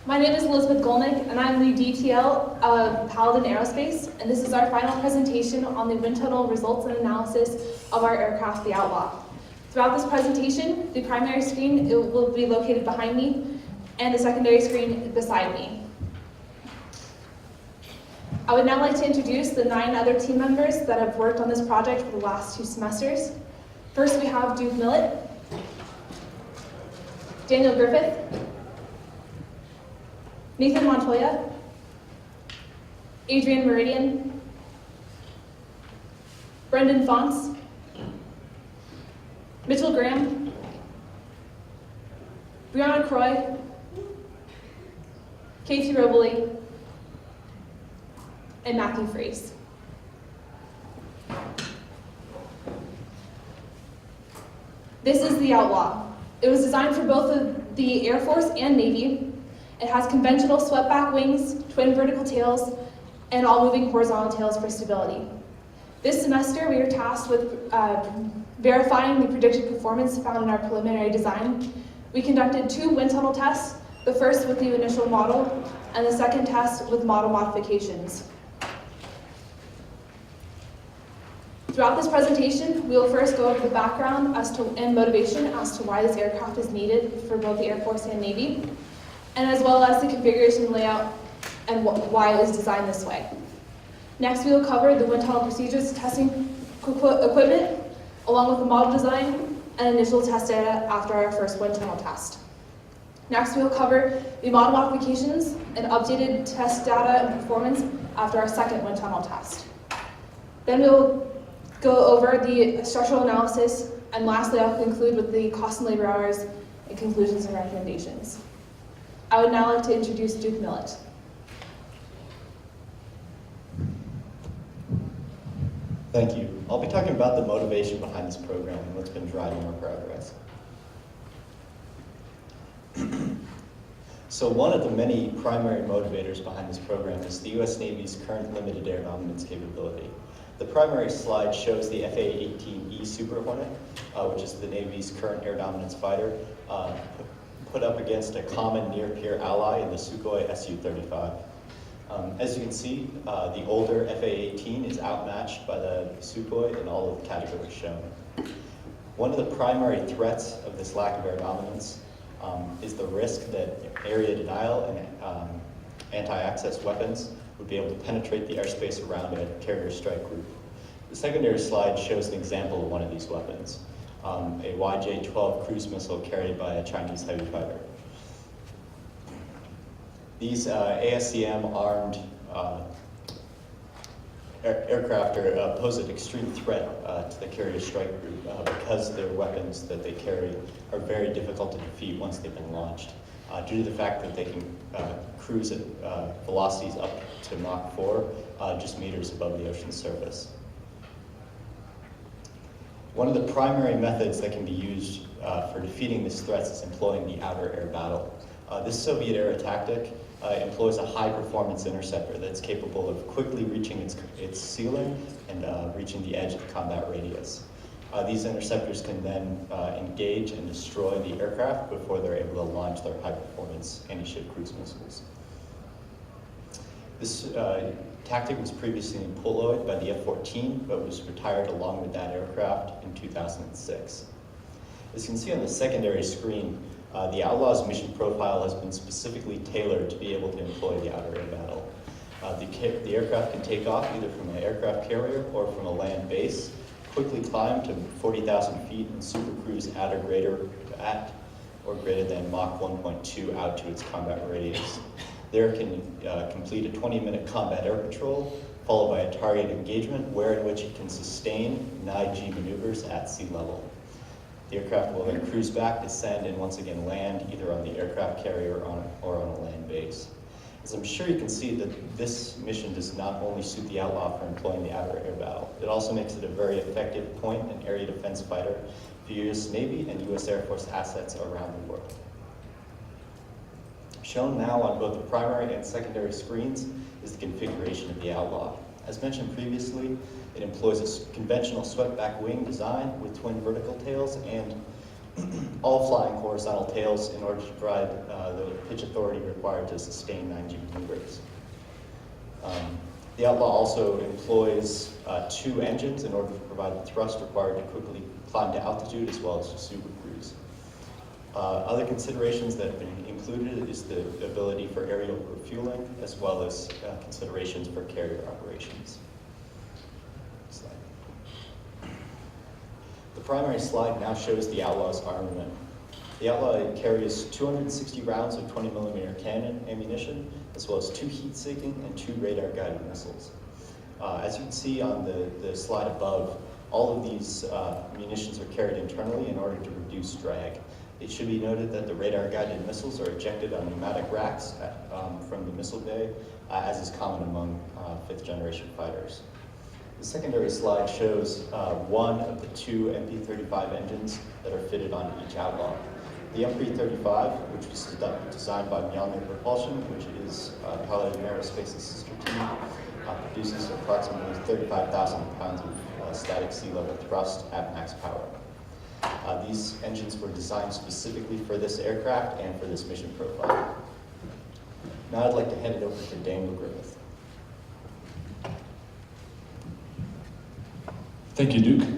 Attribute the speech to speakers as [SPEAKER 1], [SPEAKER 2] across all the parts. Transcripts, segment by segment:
[SPEAKER 1] My name is Elizabeth Golnick, and I'm the DTL of Paladin Aerospace, and this is our final presentation on the wind tunnel results and analysis of our aircraft, the Outlaw. Throughout this presentation, the primary screen will be located behind me, and the secondary screen beside me. I would now like to introduce the 9 other team members that have worked on this project for the last 2 semesters. First, we have Duke Millett, Daniel Griffith, Nathan Montoya, Adrian Meridian, Brendan Fonts, Mitchell Graham, Brianna Croy, Katie Robley, and Matthew Freese. This is the Outlaw. It was designed for both the Air Force and Navy. It has conventional swept-back wings, twin vertical tails, and all moving horizontal tails for stability. This semester, we are tasked with verifying the predicted performance found in our preliminary design. We conducted 2 wind tunnel tests, the first with the initial model, and the second test with model modifications. Throughout this presentation, we will first go over the background and motivation as to why this aircraft is needed for both the Air Force and Navy, and as well as the configuration layout and why it was designed this way. Next, we will cover the wind tunnel procedures, testing equipment, along with the model design and initial test data after our first wind tunnel test. Next, we will cover the model modifications and updated test data and performance after our second wind tunnel test. Then we will go over the structural analysis, and lastly, I'll conclude with the cost and labor hours and conclusions and recommendations. I would now like to introduce Duke Millett.
[SPEAKER 2] Thank you. I'll be talking about the motivation behind this program and what's been driving our progress. So one of the many primary motivators behind this program is the U.S. Navy's current limited air dominance capability. The primary slide shows the FA-18E Super Hornet, which is the Navy's current air dominance fighter, put up against a common near-peer ally in the Sukhoi Su-35. As you can see, the older FA-18 is outmatched by the Sukhoi in all of the categories shown. One of the primary threats of this lack of air dominance is the risk that area denial and anti-access weapons would be able to penetrate the airspace around a carrier strike group. The secondary slide shows an example of one of these weapons, a YJ-12 cruise missile carried by a Chinese heavy fighter. These ASCM-armed aircraft pose an extreme threat to the carrier strike group because their weapons that they carry are very difficult to defeat once they've been launched, due to the fact that they can cruise at velocities up to Mach 4, just meters above the ocean's surface. One of the primary methods that can be used for defeating these threats is employing the outer air battle. This Soviet-era tactic employs a high-performance interceptor that's capable of quickly reaching its ceiling and reaching the edge of the combat radius. These interceptors can then engage and destroy the aircraft before they're able to launch their high-performance anti-ship cruise missiles. This tactic was previously employed by the F-14, but was retired along with that aircraft in 2006. As you can see on the secondary screen, the Outlaw's mission profile has been specifically tailored to be able to employ the outer air battle. The aircraft can take off either from an aircraft carrier or from a land base, quickly climb to 40,000 feet and supercruise at or greater than Mach 1.2 out to its combat radius. There it can complete a 20-minute combat air patrol, followed by a target engagement, in which it can sustain NIG maneuvers at sea level. The aircraft will then cruise back, descend, and once again land either on the aircraft carrier or on a land base. As I'm sure you can see, that this mission does not only suit the Outlaw for employing the outer air battle, it also makes it a very effective point and area defense fighter for U.S. Navy and U.S. Air Force assets around the world. Shown now on both the primary and secondary screens is the configuration of the Outlaw. As mentioned previously, it employs a conventional swept-back wing design with twin vertical tails and all flying horizontal tails in order to provide the pitch authority required to sustain 9 G maneuvers. The Outlaw also employs 2 engines in order to provide the thrust required to quickly climb to altitude as well as to supercruise. Other considerations that have been included is the ability for aerial refueling as well as considerations for carrier operations. Slide. The primary slide now shows the Outlaw's armament. The Outlaw carries 260 rounds of 20mm cannon ammunition, as well as 2 heat-seeking and 2 radar-guided missiles. As you can see on the slide above, all of these munitions are carried internally in order to reduce drag. It should be noted that the radar-guided missiles are ejected on pneumatic racks from the missile bay, as is common among 5th-generation fighters. The secondary slide shows one of the 2 MP-35 engines that are fitted on each Outlaw. The MP-35, which was designed by Mjolnir Propulsion, which is Paladin Aerospace's sister team, produces approximately 35,000 pounds of static sea level thrust at max power. These engines were designed specifically for this aircraft and for this mission profile. Now I'd like to hand it over to Daniel Griffith.
[SPEAKER 3] Thank you, Duke.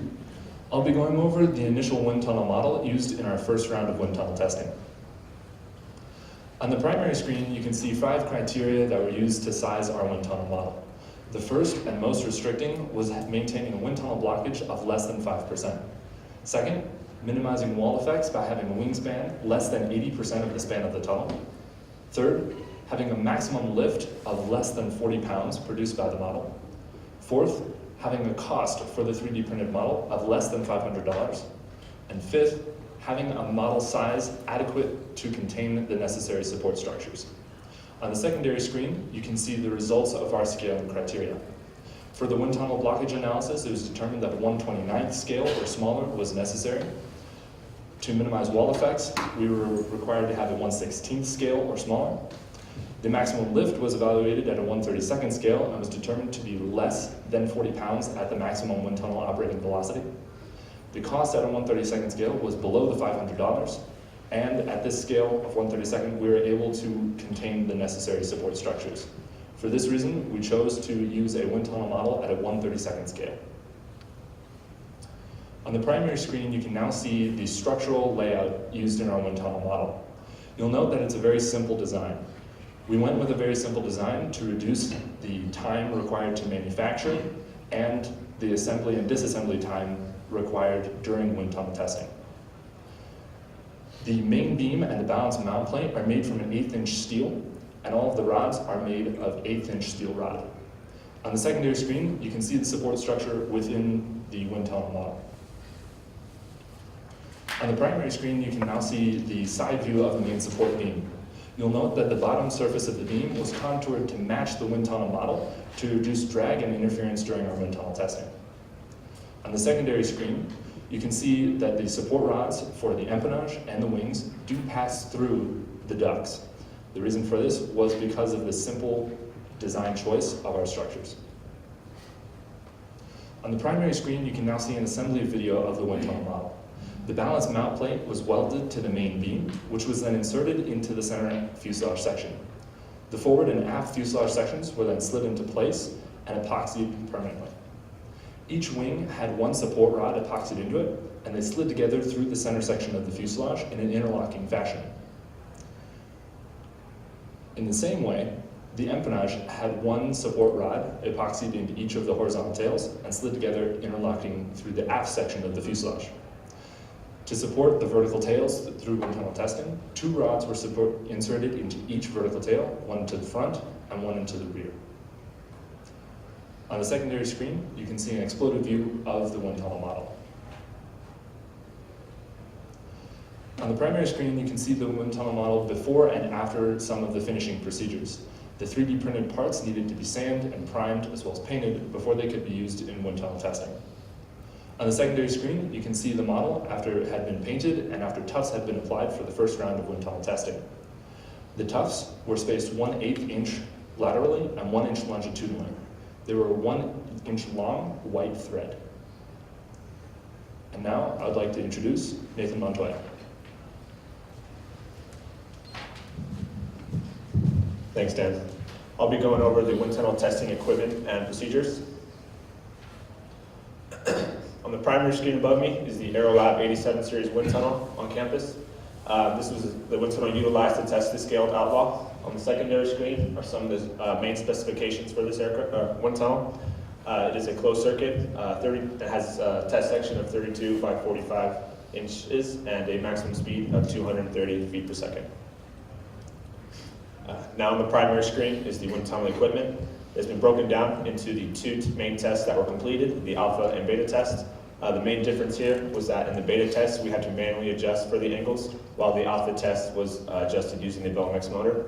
[SPEAKER 3] I'll be going over the initial wind tunnel model used in our first round of wind tunnel testing. On the primary screen, you can see 5 criteria that were used to size our wind tunnel model. The first and most restricting was maintaining a wind tunnel blockage of less than 5%. Second, minimizing wall effects by having a wingspan less than 80% of the span of the tunnel. Third, having a maximum lift of less than 40 pounds produced by the model. Fourth, having a cost for the 3D printed model of less than $500. And fifth, having a model size adequate to contain the necessary support structures. On the secondary screen, you can see the results of our scaling criteria. For the wind tunnel blockage analysis, it was determined that 1/29th scale or smaller was necessary. To minimize wall effects, we were required to have a 1/16th scale or smaller. The maximum lift was evaluated at a 1/32nd scale and was determined to be less than 40 pounds at the maximum wind tunnel operating velocity. The cost at a 1/32nd scale was below the $500, and at this scale of 1/32nd, we were able to contain the necessary support structures. For this reason, we chose to use a wind tunnel model at a 1/32nd scale. On the primary screen, you can now see the structural layout used in our wind tunnel model. You'll note that it's a very simple design. We went with a very simple design to reduce the time required to manufacture and the assembly and disassembly time required during wind tunnel testing. The main beam and the balance mount plate are made from an 1/8" steel, and all of the rods are made of 1/8" steel rod. On the secondary screen, you can see the support structure within the wind tunnel model. On the primary screen, you can now see the side view of the main support beam. You'll note that the bottom surface of the beam was contoured to match the wind tunnel model to reduce drag and interference during our wind tunnel testing. On the secondary screen, you can see that the support rods for the empennage and the wings do pass through the ducts. The reason for this was because of the simple design choice of our structures. On the primary screen, you can now see an assembly video of the wind tunnel model. The balance mount plate was welded to the main beam, which was then inserted into the center fuselage section. The forward and aft fuselage sections were then slid into place and epoxied permanently. Each wing had one support rod epoxied into it, and they slid together through the center section of the fuselage in an interlocking fashion. In the same way, the empennage had one support rod epoxied into each of the horizontal tails and slid together, interlocking through the aft section of the fuselage. To support the vertical tails through wind tunnel testing, 2 rods were inserted into each vertical tail, one to the front and one into the rear. On the secondary screen, you can see an exploded view of the wind tunnel model. On the primary screen, you can see the wind tunnel model before and after some of the finishing procedures. The 3D printed parts needed to be sanded and primed as well as painted before they could be used in wind tunnel testing. On the secondary screen, you can see the model after it had been painted and after tufts had been applied for the first round of wind tunnel testing. The tufts were spaced 1/8 inch laterally and 1 inch longitudinally. They were 1 inch long white thread. And now I would like to introduce Nathan Montoya. Thanks, Dan. I'll be going over the wind tunnel testing equipment and procedures. On the primary screen above me is the AeroLab 87 series wind tunnel on campus. This was the wind tunnel utilized to test the scaled Outlaw. On the secondary screen are some of the main specifications for this wind tunnel. It is a closed circuit. It has a test section of 32 by 45 inches and a maximum speed of 230 feet per second. Now on the primary screen is the wind tunnel equipment. It's been broken down into the two main tests that were completed, the alpha and beta test. The main difference here was that in the beta test, we had to manually adjust for the angles, while the alpha test was adjusted using the Belmex motor.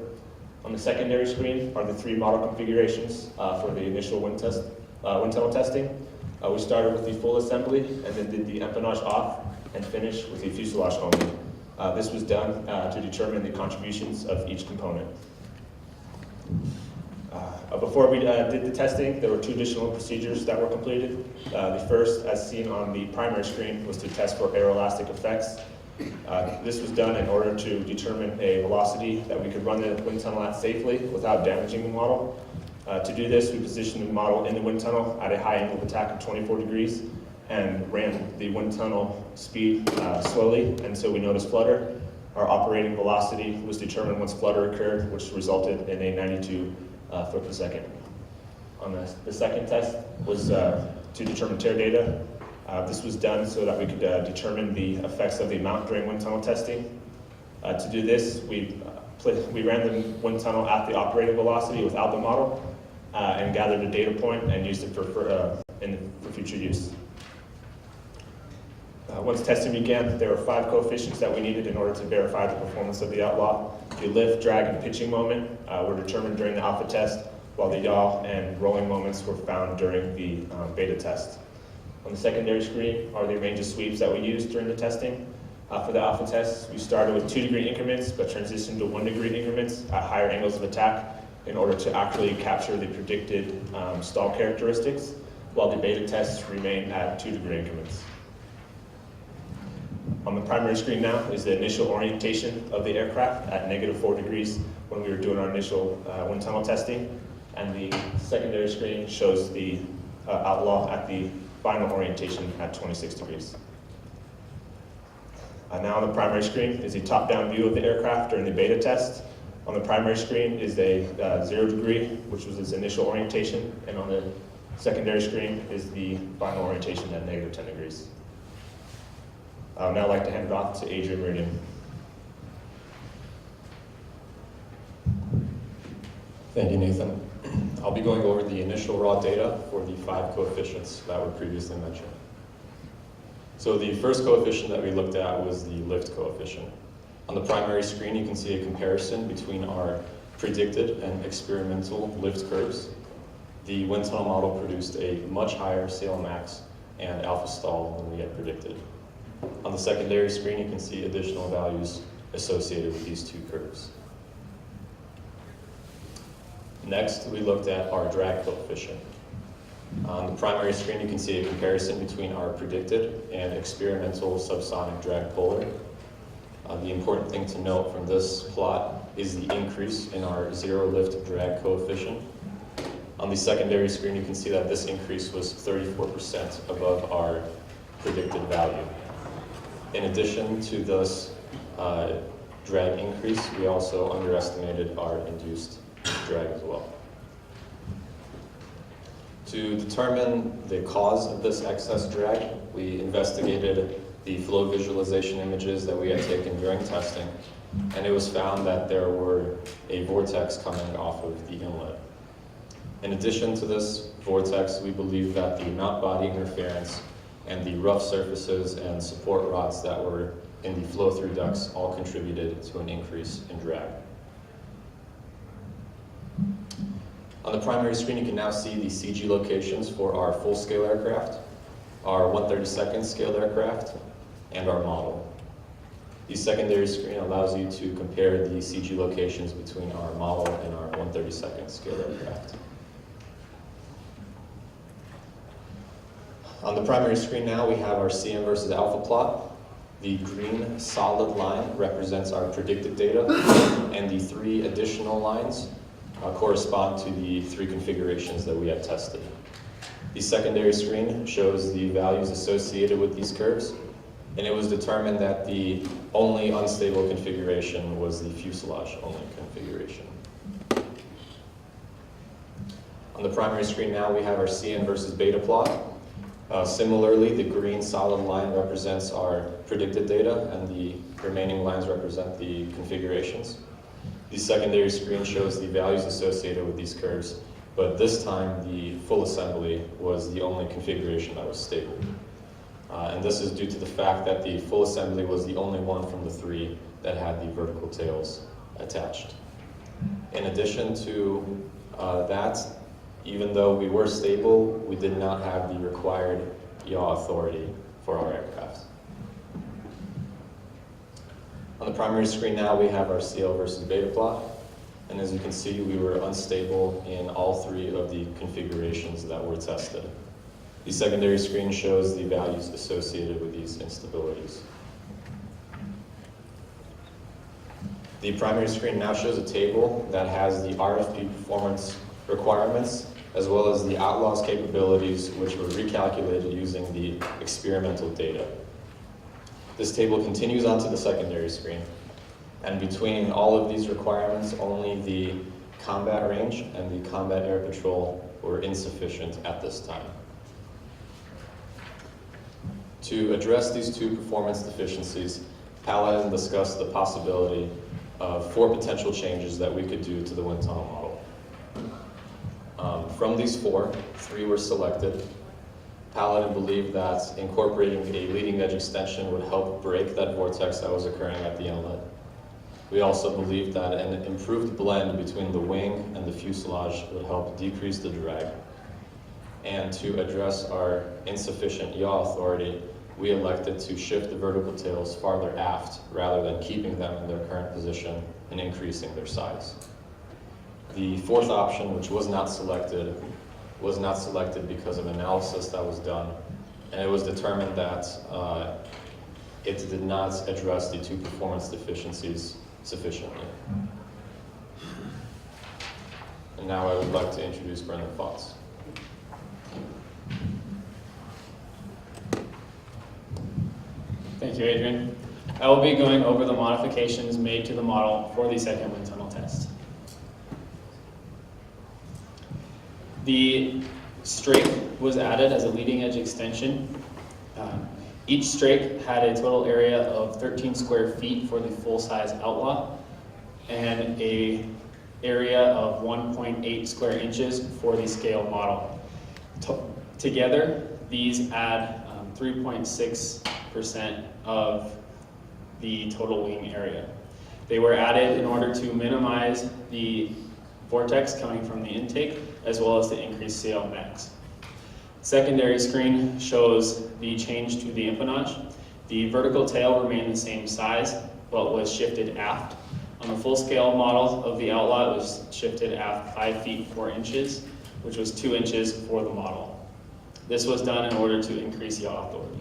[SPEAKER 3] On the secondary screen are the three model configurations for the initial wind tunnel testing. We started with the full assembly and then did the empennage off and finished with the fuselage only. This was done to determine the contributions of each component. Before we did the testing, there were two additional procedures that were completed. The first, as seen on the primary screen, was to test for aeroelastic effects. This was done in order to determine a velocity that we could run the wind tunnel at safely without damaging the model. To do this, we positioned the model in the wind tunnel at a high angle of attack of 24 degrees and ran the wind tunnel speed slowly until we noticed flutter. Our operating velocity was determined once flutter occurred, which resulted in a 92 foot per second. On the second test was to determine tear data. This was done so that we could determine the effects of the mount during wind tunnel testing. To do this, we ran the wind tunnel at the operating velocity without the model and gathered a data point and used it for future use. Once testing began, there were 5 coefficients that we needed in order to verify the performance of the Outlaw. The lift, drag, and pitching moment were determined during the alpha test, while the yaw and rolling moments were found during the beta test. On the secondary screen are the range of sweeps that we used during the testing. For the alpha test, we started with 2-degree increments, but transitioned to 1-degree increments at higher angles of attack in order to actually capture the predicted stall characteristics, while the beta tests remain at 2-degree increments. On the primary screen now is the initial orientation of the aircraft at -4 degrees when we were doing our initial wind tunnel testing, and the secondary screen shows the Outlaw at the final orientation at 26 degrees. Now on the primary screen is a top-down view of the aircraft during the beta test. On the primary screen is a 0 degree, which was its initial orientation, and on the secondary screen is the final orientation at -10 degrees. I would now like to hand it off to Adrian Reardon.
[SPEAKER 2] Thank you, Nathan. I'll be going over the initial raw data for the 5 coefficients that were previously mentioned. So the first coefficient that we looked at was the lift coefficient. On the primary screen, you can see a comparison between our predicted and experimental lift curves. The wind tunnel model produced a much higher sail max and alpha stall than we had predicted. On the secondary screen, you can see additional values associated with these two curves. Next, we looked at our drag coefficient. On the primary screen, you can see a comparison between our predicted and experimental subsonic drag polar. The important thing to note from this plot is the increase in our zero lift drag coefficient. On the secondary screen, you can see that this increase was 34% above our predicted value. In addition to this drag increase, we also underestimated our induced drag as well. To determine the cause of this excess drag, we investigated the flow visualization images that we had taken during testing, and it was found that there were a vortex coming off of the inlet. In addition to this vortex, we believe that the mount body interference and the rough surfaces and support rods that were in the flow-through ducts all contributed to an increase in drag. On the primary screen, you can now see the CG locations for our full-scale aircraft, our 1/32nd scale aircraft, and our model. The secondary screen allows you to compare the CG locations between our model and our 1/32nd scale aircraft. On the primary screen now, we have our CM versus alpha plot. The green solid line represents our predicted data, and the 3 additional lines correspond to the 3 configurations that we had tested. The secondary screen shows the values associated with these curves, and it was determined that the only unstable configuration was the fuselage only configuration. On the primary screen now we have our CN versus beta plot. Similarly, the green solid line represents our predicted data and the remaining lines represent the configurations. The secondary screen shows the values associated with these curves, but this time the full assembly was the only configuration that was stable. And this is due to the fact that the full assembly was the only one from the 3 that had the vertical tails attached. In addition to that, even though we were stable, we did not have the required yaw authority for our aircraft. On the primary screen now we have our CL versus beta plot, and as you can see we were unstable in all 3 of the configurations that were tested. The secondary screen shows the values associated with these instabilities. The primary screen now shows a table that has the RFP performance requirements as well as the Outlaw's capabilities, which were recalculated using the experimental data. This table continues onto the secondary screen, and between all of these requirements, only the combat range and the combat air patrol were insufficient at this time. To address these 2 performance deficiencies, Paladin discussed the possibility of 4 potential changes that we could do to the wind tunnel model. From these 4, 3 were selected. Paladin believed that incorporating a leading edge extension would help break that vortex that was occurring at the inlet. We also believed that an improved blend between the wing and the fuselage would help decrease the drag. And to address our insufficient yaw authority, we elected to shift the vertical tails farther aft rather than keeping them in their current position and increasing their size. The 4th option, which was not selected because of analysis that was done, and it was determined that it did not address the 2 performance deficiencies sufficiently. And now I would like to introduce Brendan Fox.
[SPEAKER 4] Thank you, Adrian. I will be going over the modifications made to the model for the second wind tunnel test. The strake was added as a leading edge extension. Each strake had a total area of 13 square feet for the full-size Outlaw and a area of 1.8 square inches for the scale model. Together, these add 3.6% of the total wing area. They were added in order to minimize the vortex coming from the intake, as well as to increase CL max. Secondary screen shows the change to the empennage. The vertical tail remained the same size, but was shifted aft. On the full scale model of the Outlaw, it was shifted aft 5 feet 4 inches, which was 2 inches for the model. This was done in order to increase yaw authority.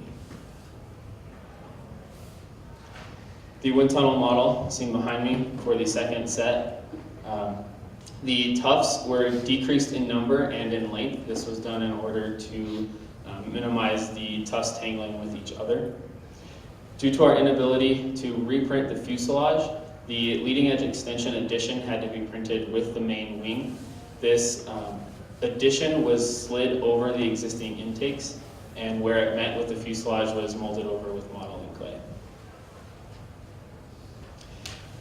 [SPEAKER 4] The wind tunnel model seen behind me for the second set. The tufts were decreased in number and in length. This was done in order to minimize the tufts tangling with each other. Due to our inability to reprint the fuselage, the leading edge extension addition had to be printed with the main wing. This addition was slid over the existing intakes, and where it met with the fuselage was molded over with modeling clay.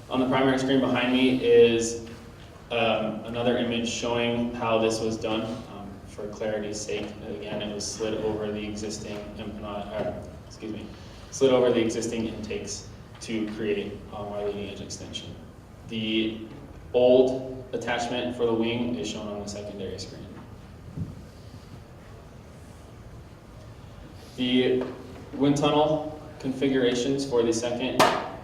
[SPEAKER 4] On the primary screen behind me is another image showing how this was done. For clarity's sake, again, it was slid over the existing slid over the existing intakes to create our leading edge extension. The old attachment for the wing is shown on the secondary screen. The wind tunnel configurations for the second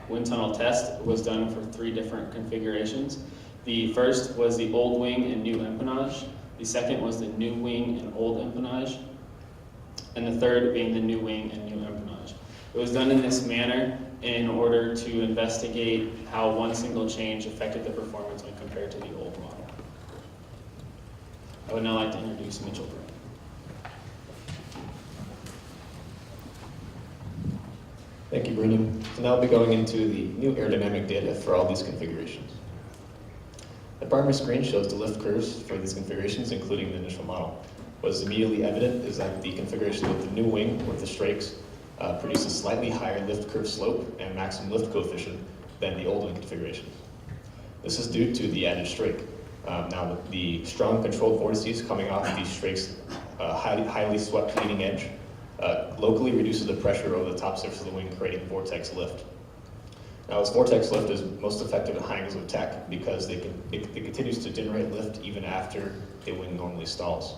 [SPEAKER 4] wind tunnel test was done for 3 different configurations. The first was the old wing and new empennage. The second was the new wing and old empennage. And the third being the new wing and new empennage. It was done in this manner in order to investigate how one single change affected the performance when compared to the old model. I would now like to introduce Mitchell.
[SPEAKER 5] Thank you, Brendan. So now I'll be going into the new aerodynamic data for all these configurations. The primary screen shows the lift curves for these configurations, including the initial model. What is immediately evident is that the configuration with the new wing with the strakes produces slightly higher lift curve slope and maximum lift coefficient than the old wing configuration. This is due to the added strake. Now, the strong controlled vortices coming off these strakes, highly swept leading edge, locally reduces the pressure over the top surface of the wing, creating vortex lift. Now, this vortex lift is most effective at high angles of attack because it continues to generate lift even after the wing normally stalls.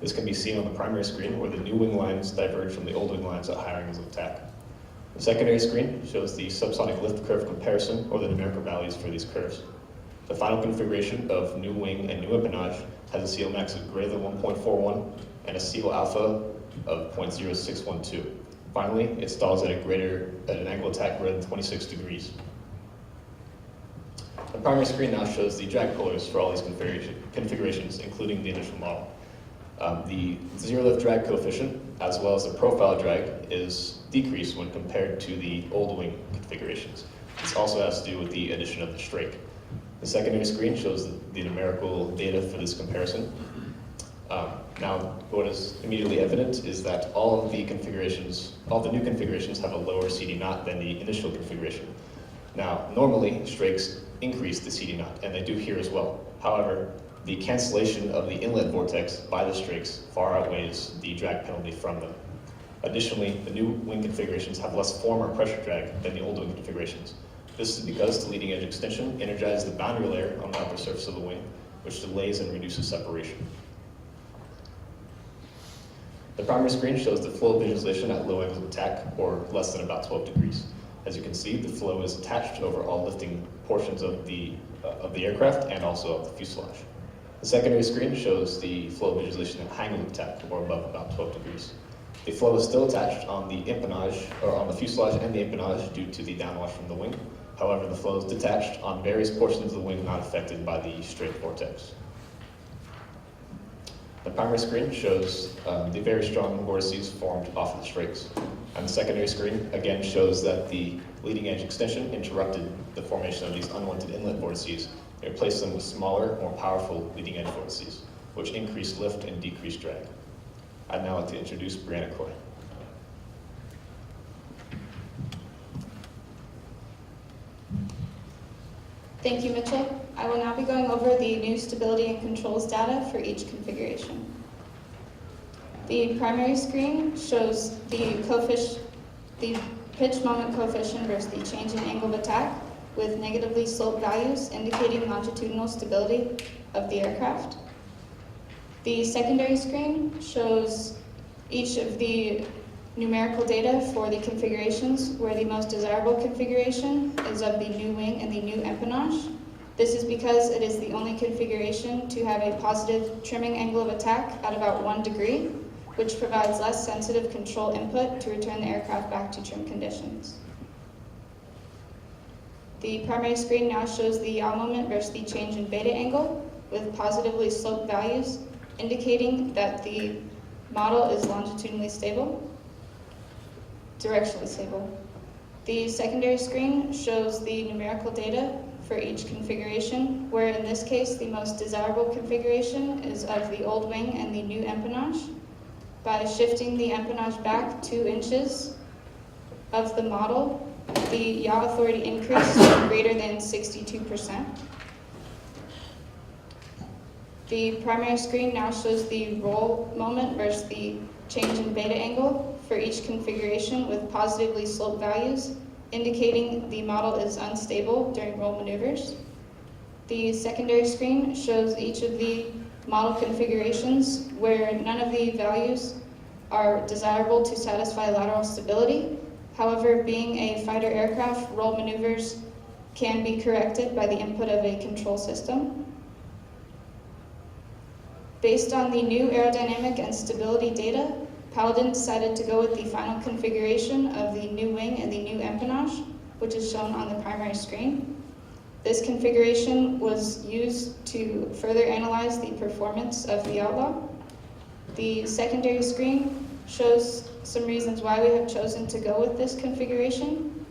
[SPEAKER 5] This can be seen on the primary screen where the new wing lines diverge from the old wing lines at higher angles of attack. The secondary screen shows the subsonic lift curve comparison, or the numerical values for these curves. The final configuration of new wing and new empennage has a CLmax of greater than 1.41 and a CL alpha of 0.0612. Finally, it stalls at an angle of attack greater than 26 degrees. The primary screen now shows the drag pillars for all these configurations, including the initial model. The zero lift drag coefficient, as well as the profile drag, is decreased when compared to the old wing configurations. This also has to do with the addition of the strake. The secondary screen shows the numerical data for this comparison. Now, what is immediately evident is that all the new configurations have a lower CD0 than the initial configuration. Now, normally, strakes increase the CD0, and they do here as well. However, the cancellation of the inlet vortex by the strakes far outweighs the drag penalty from them. Additionally, the new wing configurations have less form or pressure drag than the old wing configurations. This is because the leading edge extension energizes the boundary layer on the upper surface of the wing, which delays and reduces separation. The primary screen shows the flow visualization at low angles of attack, or less than about 12 degrees. As you can see, the flow is attached over all lifting portions of the aircraft and also of the fuselage. The secondary screen shows the flow visualization at high angle of attack, or above about 12 degrees. The flow is still attached on the empennage, or on the fuselage and the empennage due to the downwash from the wing. However, the flow is detached on various portions of the wing not affected by the straight vortex. The primary screen shows the very strong vortices formed off of the strakes. And the secondary screen again shows that the leading edge extension interrupted the formation of these unwanted inlet vortices and replaced them with smaller, more powerful leading edge vortices, which increased lift and decreased drag. I'd now like to introduce Brianna Coy.
[SPEAKER 6] Thank you, Mitchell. I will now be going over the new stability and controls data for each configuration. The primary screen shows the pitch moment coefficient versus the change in angle of attack with negatively sloped values indicating longitudinal stability of the aircraft. The secondary screen shows each of the numerical data for the configurations, where the most desirable configuration is of the new wing and the new empennage. This is because it is the only configuration to have a positive trimming angle of attack at about 1 degree, which provides less sensitive control input to return the aircraft back to trim conditions. The primary screen now shows the yaw moment versus the change in beta angle with positively sloped values, indicating that the model is longitudinally stable. Directionally stable. The secondary screen shows the numerical data for each configuration, where in this case the most desirable configuration is of the old wing and the new empennage. By shifting the empennage back 2 inches of the model, the yaw authority increased to greater than 62%. The primary screen now shows the roll moment versus the change in beta angle for each configuration with positively sloped values, indicating the model is unstable during roll maneuvers. The secondary screen shows each of the model configurations where none of the values are desirable to satisfy lateral stability. However, being a fighter aircraft, roll maneuvers can be corrected by the input of a control system. Based on the new aerodynamic and stability data, Paladin decided to go with the final configuration of the new wing and the new empennage, which is shown on the primary screen. This configuration was used to further analyze the performance of the Outlaw. The secondary screen shows some reasons why we have chosen to go with this configuration.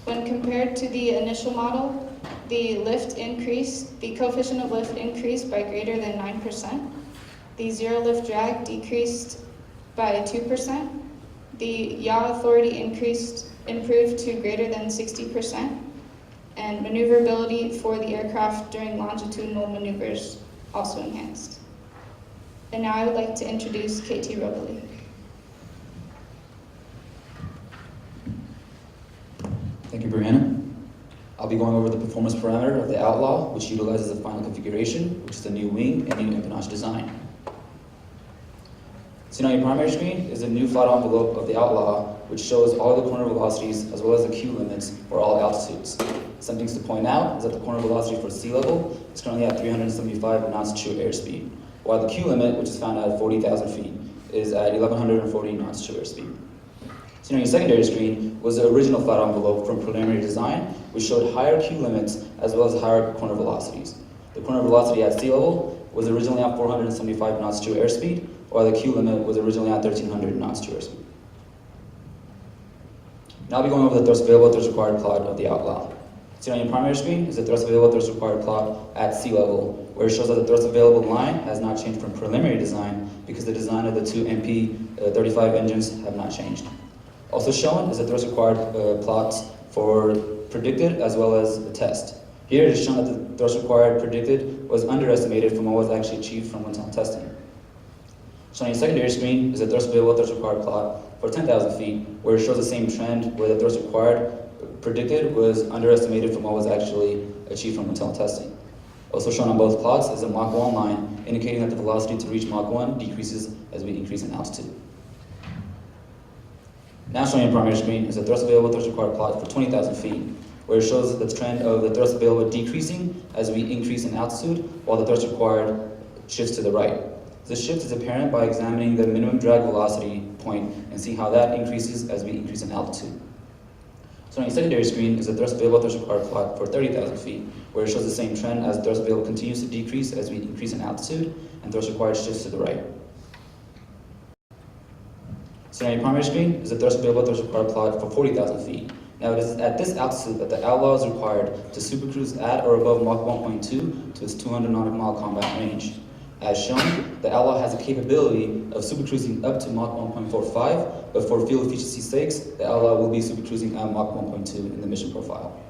[SPEAKER 6] When compared to the initial model, the coefficient of lift increased by greater than 9%. The zero lift drag decreased by 2%. The yaw authority improved to greater than 60%. And maneuverability for the aircraft during longitudinal maneuvers also enhanced. And now I would like to introduce KT Robley.
[SPEAKER 7] Thank you, Brianna. I'll be going over the performance parameter of the Outlaw, which utilizes the final configuration, which is the new wing and new empennage design. Seen on your primary screen is a new flight envelope of the Outlaw, which shows all the corner velocities as well as the Q limits for all altitudes. Some things to point out is that the corner velocity for sea level is currently at 375 knots true airspeed, while the Q limit, which is found at 40,000 feet, is at 1,140 knots true airspeed. Seen on your secondary screen was the original flight envelope from preliminary design, which showed higher Q limits as well as higher corner velocities. The corner velocity at sea level was originally at 475 knots true airspeed, while the Q limit was originally at 1,300 knots true airspeed. Now I'll be going over the thrust available, thrust required plot of the Outlaw. Seen on your primary screen is the thrust available, thrust required plot at sea level, where it shows that the thrust available line has not changed from preliminary design because the design of the two MP35 engines have not changed. Also shown is the thrust required plots for predicted as well as the test. Here it is shown that the thrust required predicted was underestimated from what was actually achieved from wind tunnel testing. Shown on your secondary screen is the thrust available, thrust required plot for 10,000 feet, where it shows the same trend where the thrust required predicted was underestimated from what was actually achieved from wind tunnel testing. Also shown on both plots is a Mach 1 line, indicating that the velocity to reach Mach 1 decreases as we increase in altitude. Now showing on your primary screen is the thrust available, thrust required plot for 20,000 feet, where it shows the trend of the thrust available decreasing as we increase in altitude, while the thrust required shifts to the right. This shift is apparent by examining the minimum drag velocity point and see how that increases as we increase in altitude. So on your secondary screen is the thrust available, thrust required plot for 30,000 feet, where it shows the same trend as thrust available continues to decrease as we increase in altitude, and thrust required shifts to the right. So on your primary screen is the thrust available, thrust required plot for 40,000 feet. Now it is at this altitude that the Outlaw is required to supercruise at or above Mach 1.2 to its 200 nautical mile combat range. As shown, the Outlaw has the capability of supercruising up to Mach 1.45, but for fuel efficiency sakes, the Outlaw will be supercruising at Mach 1.2 in the mission profile.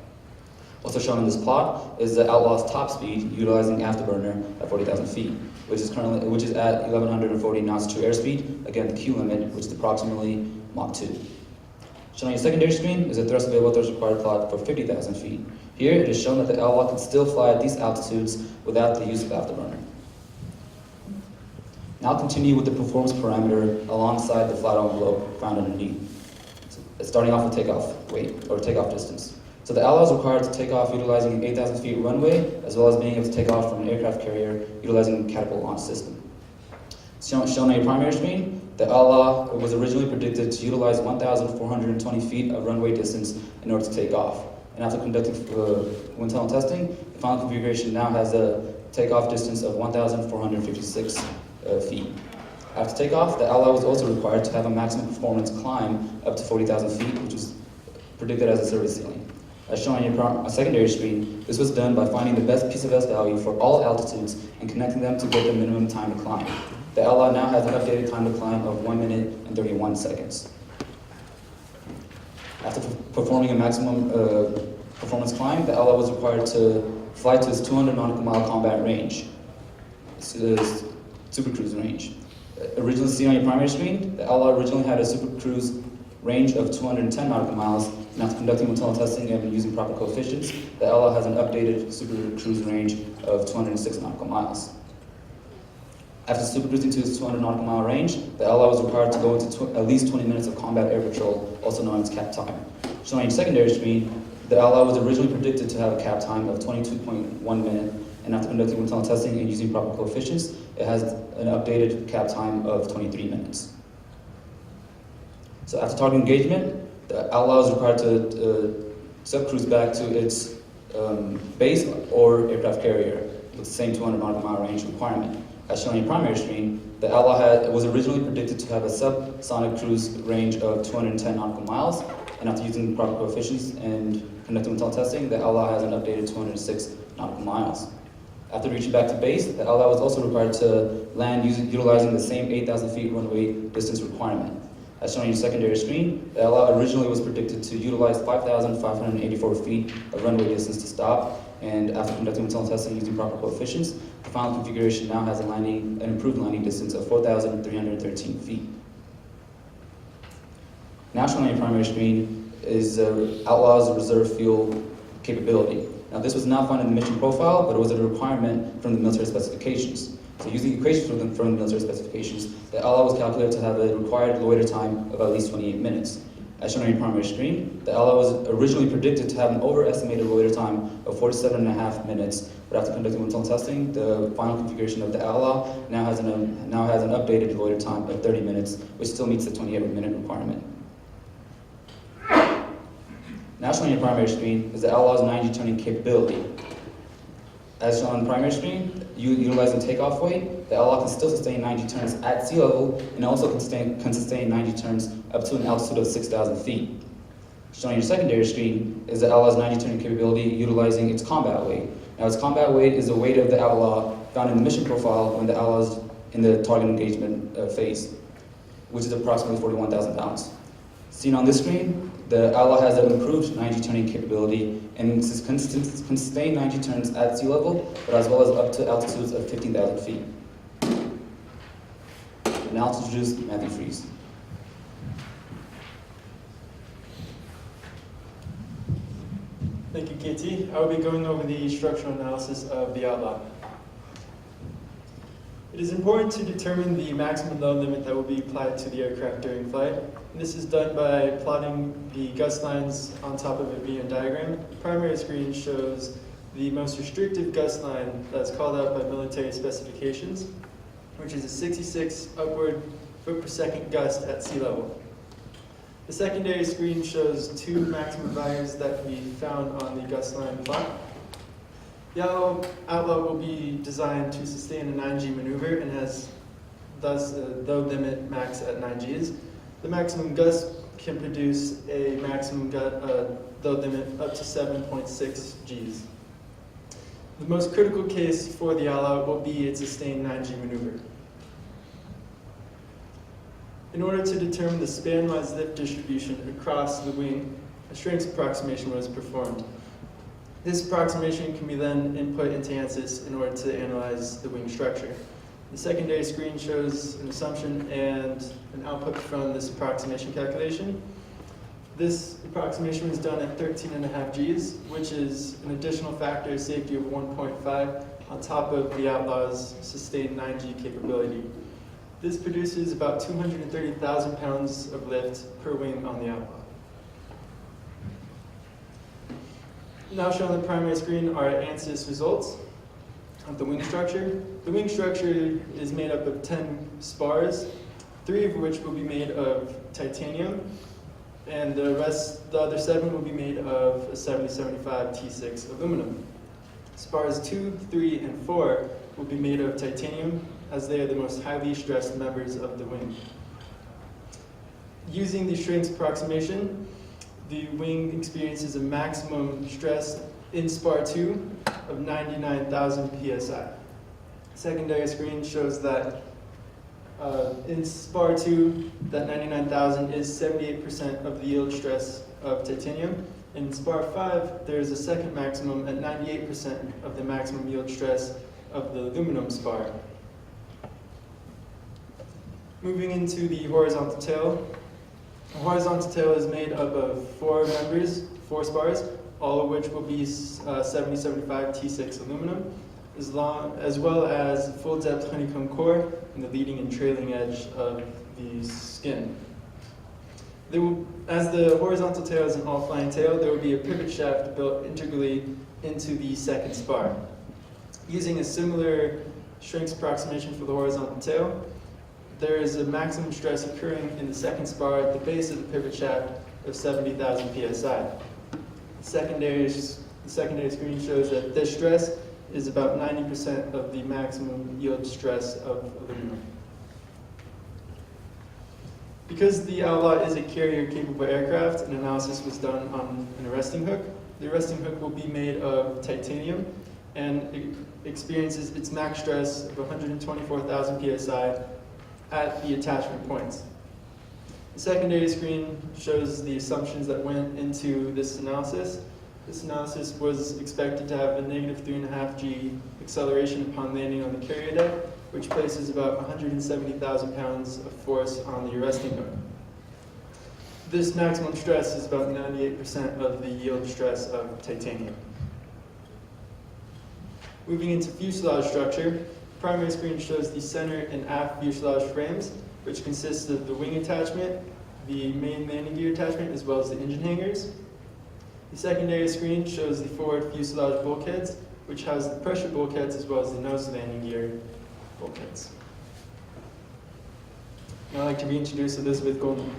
[SPEAKER 7] Also shown in this plot is the Outlaw's top speed utilizing afterburner at 40,000 feet, which is at 1,140 knots true airspeed, again the Q limit, which is approximately Mach 2. Shown on your secondary screen is a thrust available, thrust required plot for 50,000 feet. Here it is shown that the Outlaw can still fly at these altitudes without the use of afterburner. Now I'll continue with the performance parameter alongside the flight envelope found underneath. So, starting off with takeoff weight, or takeoff distance. So the Outlaw is required to take off utilizing an 8,000 feet runway, as well as being able to take off from an aircraft carrier utilizing a catapult launch system. Shown on your primary screen, the Outlaw was originally predicted to utilize 1,420 feet of runway distance in order to take off. And after conducting wind tunnel testing, the final configuration now has a takeoff distance of 1,456 feet. After takeoff, the Outlaw was also required to have a maximum performance climb up to 40,000 feet, which was predicted as a service ceiling. As shown on your secondary screen, this was done by finding the best PSS value for all altitudes and connecting them to get the minimum time to climb. The Outlaw now has an updated time to climb of 1 minute and 31 seconds. After performing a maximum performance climb, the Outlaw was required to fly to its 200 nautical mile combat range, supercruise range. Originally seen on your primary screen, the Outlaw originally had a supercruise range of 210 nautical miles, and after conducting wind tunnel testing and using proper coefficients, the Outlaw has an updated supercruise range of 206 nautical miles. After supercruising to its 200 nautical mile range, the Outlaw was required to go into at least 20 minutes of combat air patrol, also known as cap time. Shown on your secondary screen, the Outlaw was originally predicted to have a cap time of 22.1 minutes, and after conducting wind tunnel testing and using proper coefficients, it has an updated cap time of 23 minutes. So after target engagement, the Outlaw is required to subcruise back to its base or aircraft carrier with the same 200 nautical mile range requirement. As shown in your primary screen, the Outlaw was originally predicted to have a subsonic cruise range of 210 nautical miles, and after using proper coefficients and conducting wind tunnel testing, the Outlaw has an updated 206 nautical miles. After reaching back to base, the Outlaw was also required to land utilizing the same 8,000 feet runway distance requirement. As shown on your secondary screen, the Outlaw originally was predicted to utilize 5,584 feet of runway distance to stop, and after conducting wind tunnel testing using proper coefficients, the final configuration now has an improved landing distance of 4,313 feet. Now shown on your primary screen is Outlaw's reserve fuel capability. Now this was not found in the mission profile, but it was a requirement from the military specifications. So using equations from the military specifications, the Outlaw was calculated to have a required loiter time of at least 28 minutes. As shown on your primary screen, the Outlaw was originally predicted to have an overestimated loiter time of 47.5 minutes, but after conducting wind tunnel testing, the final configuration of the Outlaw now has an updated loiter time of 30 minutes, which still meets the 28-minute requirement. Now shown on your primary screen is the Outlaw's 9G turning capability. As shown on the primary screen, utilizing takeoff weight, the Outlaw can still sustain 9G turns at sea level and also can sustain 9G turns up to an altitude of 6,000 feet. Shown on your secondary screen is the Outlaw's 9G turning capability utilizing its combat weight. Now its combat weight is the weight of the Outlaw found in the mission profile when the Outlaw is in the target engagement phase, which is approximately 41,000 pounds. Seen on this screen, the Outlaw has an improved 9G turning capability and can sustain 9G turns at sea level, but as well as up to altitudes of 15,000 feet. And now to introduce Matthew Fries.
[SPEAKER 8] Thank you, KT. I will be going over the structural analysis of the Outlaw. It is important to determine the maximum load limit that will be applied to the aircraft during flight. And this is done by plotting the gust lines on top of a Venn diagram. The primary screen shows the most restrictive gust line that's called out by military specifications, which is a 66 upward foot per second gust at sea level. The secondary screen shows two maximum values that can be found on the gust line plot. The Outlaw will be designed to sustain a 9G maneuver and has thus a load limit max at 9 Gs. The maximum gust can produce a maximum load limit up to 7.6 Gs. The most critical case for the Outlaw will be its sustained 9G maneuver. In order to determine the span-wise lift distribution across the wing, a strengths approximation was performed. This approximation can be then input into ANSYS in order to analyze the wing structure. The secondary screen shows an assumption and an output from this approximation calculation. This approximation was done at 13.5 Gs, which is an additional factor of safety of 1.5 on top of the Outlaw's sustained 9G capability. This produces about 230,000 pounds of lift per wing on the Outlaw. Now shown on the primary screen are ANSYS results of the wing structure. The wing structure is made up of 10 spars, 3 of which will be made of titanium, and the other 7 will be made of a 7075 T6 aluminum. Spars 2, 3, and 4 will be made of titanium, as they are the most highly stressed members of the wing. Using the strengths approximation, the wing experiences a maximum stress in spar 2 of 99,000 psi. Secondary screen shows that in spar 2, that 99,000 is 78% of the yield stress of titanium. In spar 5, there is a second maximum at 98% of the maximum yield stress of the aluminum spar. Moving into the horizontal tail. The horizontal tail is made up of 4 members, 4 spars, all of which will be 7075 T6 aluminum, as well as full depth honeycomb core in the leading and trailing edge of the skin. As the horizontal tail is an all-flying tail, there will be a pivot shaft built integrally into the second spar. Using a similar strengths approximation for the horizontal tail, there is a maximum stress occurring in the second spar at the base of the pivot shaft of 70,000 psi. The secondary The secondary screen shows that this stress is about 90% of the maximum yield stress of aluminum. Because the Outlaw is a carrier-capable aircraft, an analysis was done on an arresting hook. The arresting hook will be made of titanium, and it experiences its max stress of 124,000 psi at the attachment points. The secondary screen shows the assumptions that went into this analysis. This analysis was expected to have a negative 3.5 G acceleration upon landing on the carrier deck, which places about 170,000 pounds of force on the arresting hook. This maximum stress is about 98% of the yield stress of titanium. Moving into fuselage structure, the primary screen shows the center and aft fuselage frames, which consists of the wing attachment, the main landing gear attachment, as well as the engine hangars. The secondary screen shows the forward fuselage bulkheads, which house the pressure bulkheads as well as the nose landing gear bulkheads. Now I'd like to reintroduce Elizabeth Goldman.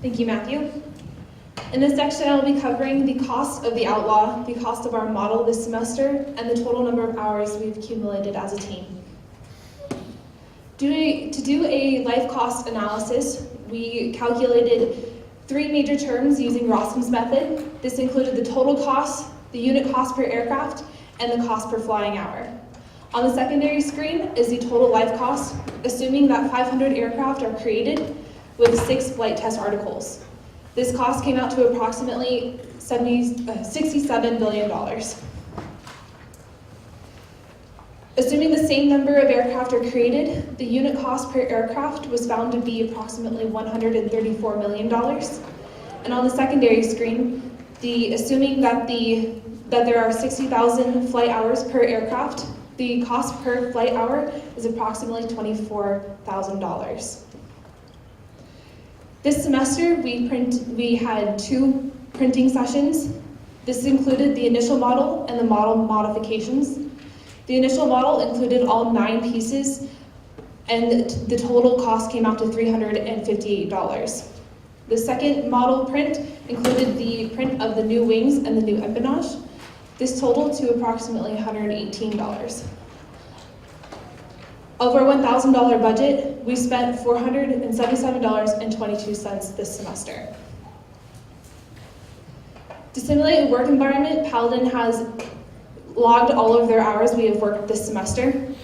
[SPEAKER 1] Thank you, Matthew. In this section, I will be covering the cost of the Outlaw, the cost of our model this semester, and the total number of hours we've accumulated as a team. To do a life cost analysis, we calculated 3 major terms using Rossum's method. This included the total cost, the unit cost per aircraft, and the cost per flying hour. On the secondary screen is the total life cost, assuming that 500 aircraft are created with 6 flight test articles. This cost came out to approximately $67 billion. Assuming the same number of aircraft are created, the unit cost per aircraft was found to be approximately $134 million. And on the secondary screen, assuming that there are 60,000 flight hours per aircraft, the cost per flight hour is approximately $24,000. This semester, we had 2 printing sessions. This included the initial model and the model modifications. The initial model included all 9 pieces, and the total cost came out to $358. The second model print included the print of the new wings and the new empennage. This totaled to approximately $118. Of our $1,000 budget, we spent $477.22 this semester. To simulate a work environment, Paladin has logged all of their hours we have worked this semester.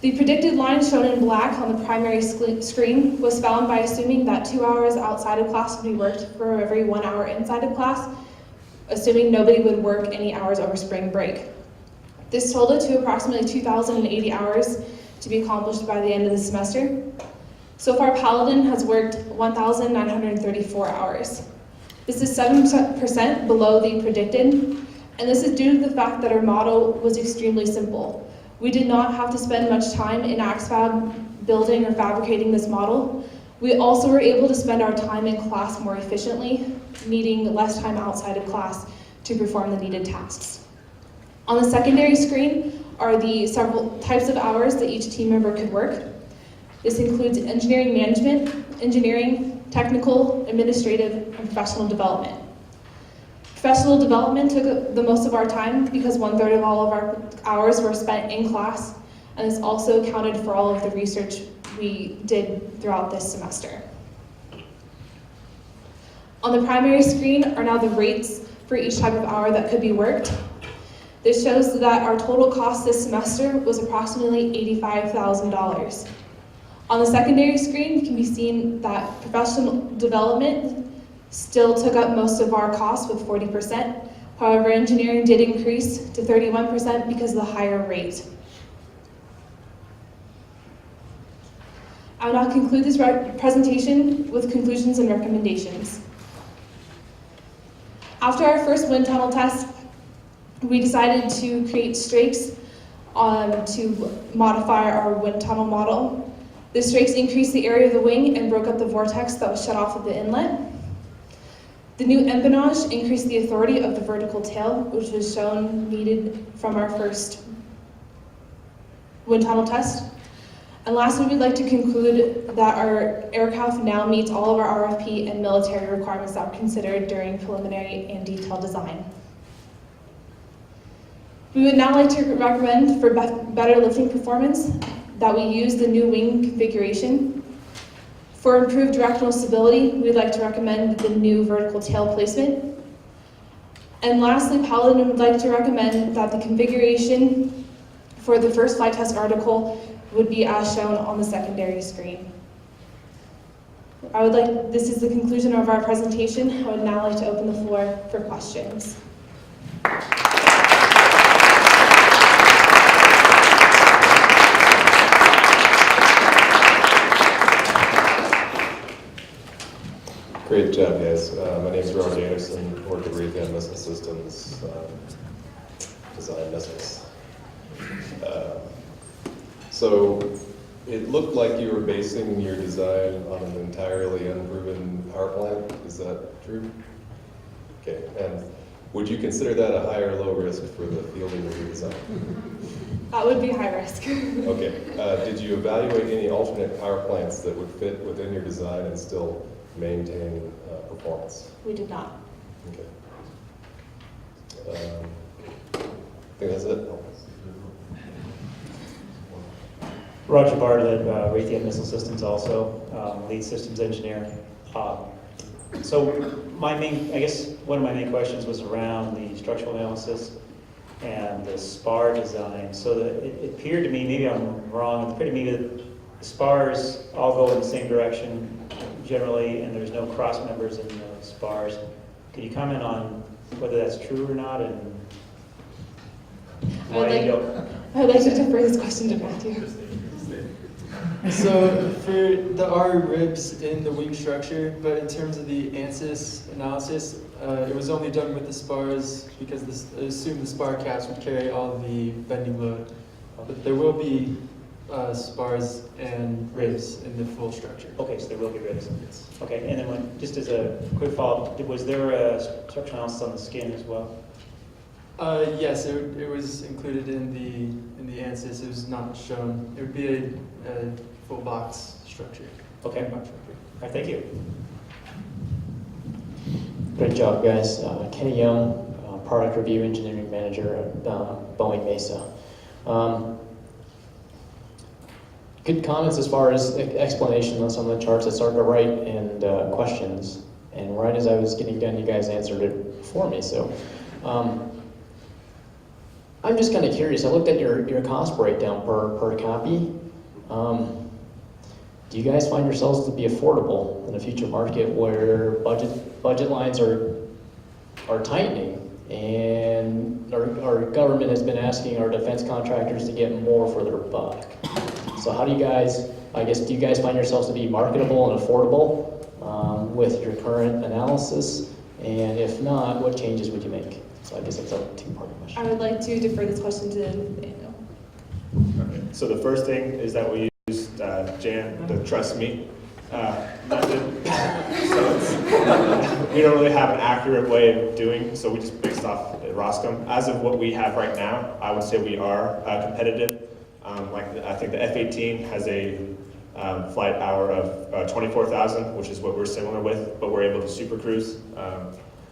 [SPEAKER 1] The predicted line shown in black on the primary screen was found by assuming that 2 hours outside of class would be worked for every 1 hour inside of class, assuming nobody would work any hours over spring break. This totaled to approximately 2,080 hours to be accomplished by the end of the semester. So far, Paladin has worked 1,934 hours. This is 7% below the predicted, and this is due to the fact that our model was extremely simple. We did not have to spend much time in AXFAB building or fabricating this model. We also were able to spend our time in class more efficiently, needing less time outside of class to perform the needed tasks. On the secondary screen are the several types of hours that each team member could work. This includes engineering management, engineering, technical, administrative, and professional development. Professional development took the most of our time because 1/3 of all of our hours were spent in class, and this also accounted for all of the research we did throughout this semester. On the primary screen are now the rates for each type of hour that could be worked. This shows that our total cost this semester was approximately $85,000. On the secondary screen, you can be seen that professional development still took up most of our costs with 40%. However, engineering did increase to 31% because of the higher rate. I will now conclude this presentation with conclusions and recommendations. After our first wind tunnel test, we decided to create strakes to modify our wind tunnel model. The strakes increased the area of the wing and broke up the vortex that was shut off of the inlet. The new empennage increased the authority of the vertical tail, which was shown needed from our first wind tunnel test. And lastly, we'd like to conclude that our aircraft now meets all of our RFP and military requirements that were considered during preliminary and detailed design. We would now like to recommend for better lifting performance that we use the new wing configuration. For improved directional stability, we'd like to recommend the new vertical tail placement. And lastly, Paladin would like to recommend that the configuration for the first flight test article would be as shown on the secondary screen. This is the conclusion of our presentation. I would now like to open the floor for questions.
[SPEAKER 9] Great job, guys. My name is Robert Anderson, work at Raytheon Missile Systems, design missiles. So it looked like you were basing your design on an entirely unproven power plant. Is that true? Okay, and would you consider that a high or low risk for the fielding of your design?
[SPEAKER 1] That would be high risk.
[SPEAKER 9] Okay, did you evaluate any alternate power plants that would fit within your design and still maintain performance?
[SPEAKER 1] We did not.
[SPEAKER 9] Okay. I think that's it.
[SPEAKER 10] Roger Bartlett, Raytheon Missile Systems also, lead systems engineer. So one of my main questions was around the structural analysis and the spar design. So that it appeared to me, maybe I'm wrong, it appeared to me that the spars all go in the same direction generally, and there's no cross members in the spars. Can you comment on whether that's true or not, and why you don't?
[SPEAKER 1] I'd like to defer this question to Matthew.
[SPEAKER 8] So there are ribs in the wing structure, but in terms of the ANSYS analysis, it was only done with the spars because I assumed the spar caps would carry all the bending load. But there will be spars and ribs in the full structure.
[SPEAKER 10] Okay, so there will be ribs. Okay, and then just as a quick follow-up, was there a structural analysis on the skin as well?
[SPEAKER 8] Yes, it was included in the ANSYS. It was not shown. It would be a full box structure.
[SPEAKER 10] Okay. All right, thank you.
[SPEAKER 11] Great job, guys. Kenny Young, Product Review Engineering Manager at Boeing Mesa. Good comments as far as explanation on some of the charts. I started to write and questions, and right as I was getting done, you guys answered it for me. So I'm just kind of curious. I looked at your cost breakdown per copy. Do you guys find yourselves to be affordable in a future market where budget lines are tightening, and our government has been asking our defense contractors to get more for their buck? So how do you guys, do you guys find yourselves to be marketable and affordable with your current analysis? And if not, what changes would you make? So I guess that's a two-part question.
[SPEAKER 1] I would like to defer this question to Daniel.
[SPEAKER 12] Okay. So the first thing is that we used Jan, the trust me method. So we don't really have an accurate way of doing, so we just based off Roscom. As of what we have right now, I would say we are competitive. I think the F-18 has a flight hour of 24,000, which is what we're similar with, but we're able to supercruise,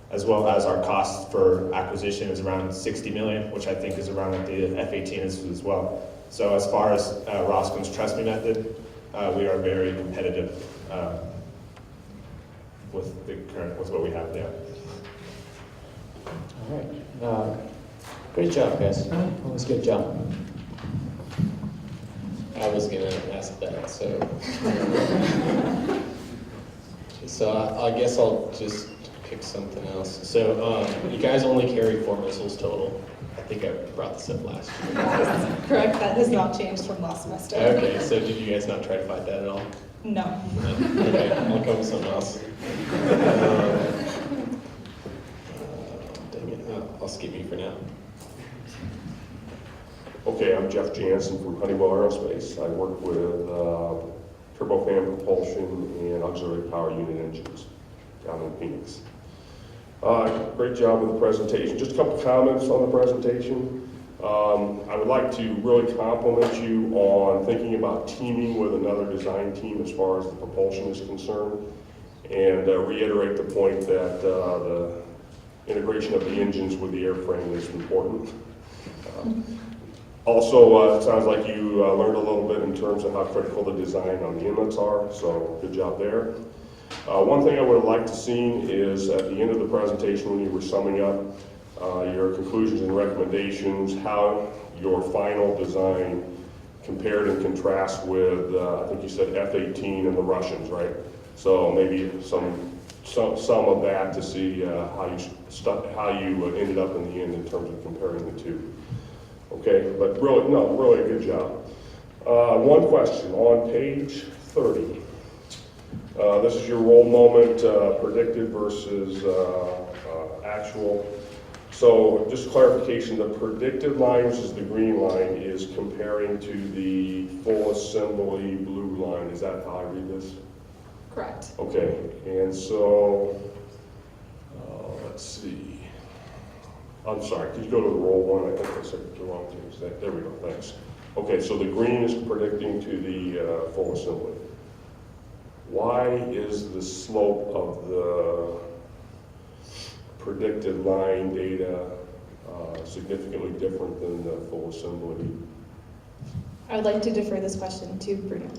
[SPEAKER 12] as well as our cost for acquisition is around 60 million, which I think is around what the F-18 is as well. So as far as Roscom's Trust Me method, we are very competitive with what we have there.
[SPEAKER 11] All right. Great job, guys. That was a good job.
[SPEAKER 5] I was gonna ask that, so I guess I'll just pick something else. So you guys only carry 4 missiles total. I think I brought this up last year.
[SPEAKER 1] Correct, that has not changed from last semester.
[SPEAKER 5] Okay, so did you guys not try to fight that at all?
[SPEAKER 1] No.
[SPEAKER 5] No? Okay, I'll come with something else. Dang it, I'll skip you for now.
[SPEAKER 13] Okay, I'm Jeff Jansen from Honeywell Aerospace. I work with turbofan propulsion and auxiliary power unit engines down in Phoenix. Great job with the presentation. Just a couple comments on the presentation. I would like to really compliment you on thinking about teaming with another design team as far as the propulsion is concerned, and reiterate the point that the integration of the engines with the airframe is important. Also, it sounds like you learned a little bit in terms of how critical the design on the inlets are, so good job there. One thing I would have liked to seen is at the end of the presentation when you were summing up your conclusions and recommendations, how your final design compared and contrasts with, I think you said F-18 and the Russians, right? So maybe some of that to see how you ended up in the end in terms of comparing the two. Okay, but really a good job. One question on page 30. This is your roll moment, predicted versus actual. So just clarification, the predicted line, which is the green line, is comparing to the full assembly blue line. Is that how I read this?
[SPEAKER 1] Correct.
[SPEAKER 13] Okay, and so, let's see. I'm sorry, could you go to the roll one? I think I said the wrong thing. There we go, thanks. Okay, so the green is predicting to the full assembly. Why is the slope of the predicted line data significantly different than the full assembly?
[SPEAKER 1] I would like to defer this question to Bruno.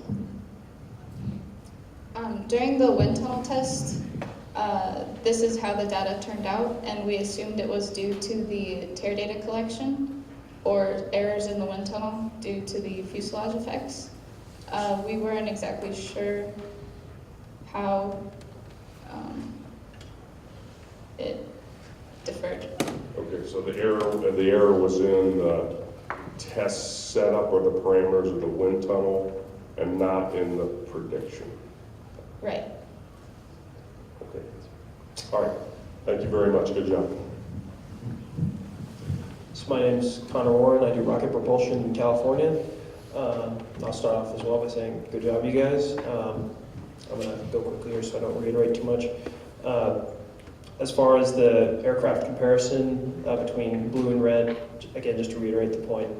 [SPEAKER 6] During the wind tunnel test, this is how the data turned out, and we assumed it was due to the tear data collection or errors in the wind tunnel due to the fuselage effects. We weren't exactly sure how it differed.
[SPEAKER 13] Okay, so the error was in the test setup or the parameters of the wind tunnel and not in the prediction.
[SPEAKER 6] Right.
[SPEAKER 13] Okay. All right. Thank you very much. Good job.
[SPEAKER 14] So my name's Connor Warren. I do rocket propulsion in California. I'll start off as well by saying good job, you guys. I'm going to go quickly here so I don't reiterate too much. As far as the aircraft comparison between blue and red, again, just to reiterate the point,